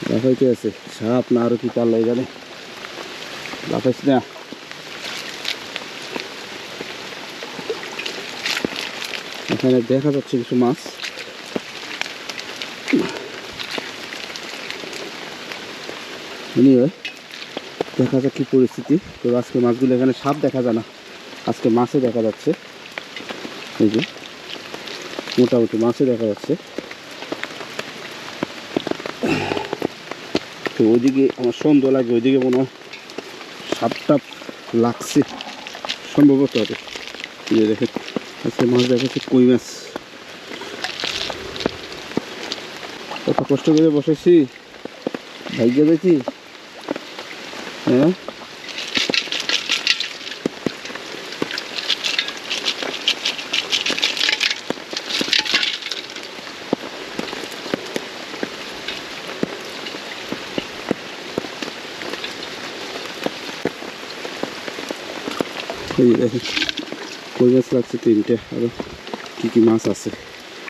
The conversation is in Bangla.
লাফাইতে আছে সাপ না আরো কি পারলো এখানে লাফাইছ না। এখানে দেখা যাচ্ছে কিছু মাছ। দেখা যাক কি পরিস্থিতি। তো আজকে মাছগুলো এখানে সাপ দেখা যায় না, আজকে মাছে দেখা যাচ্ছে। এই যে মোটামুটি মাছে দেখা যাচ্ছে। তো ওইদিকে আমার সন্দেহ লাগে, ওইদিকে মনে হয় সাপ টাপ লাগছে সম্ভবত হবে। যে দেখে আজকে মাছ দেখাচ্ছে কই মাছ। কত কষ্ট করে বসেছি, ভাগ্য দেখি। হ্যাঁ এই দেখেন কই মাছ লাগছে 3টে, আরো কি কি মাছ আছে।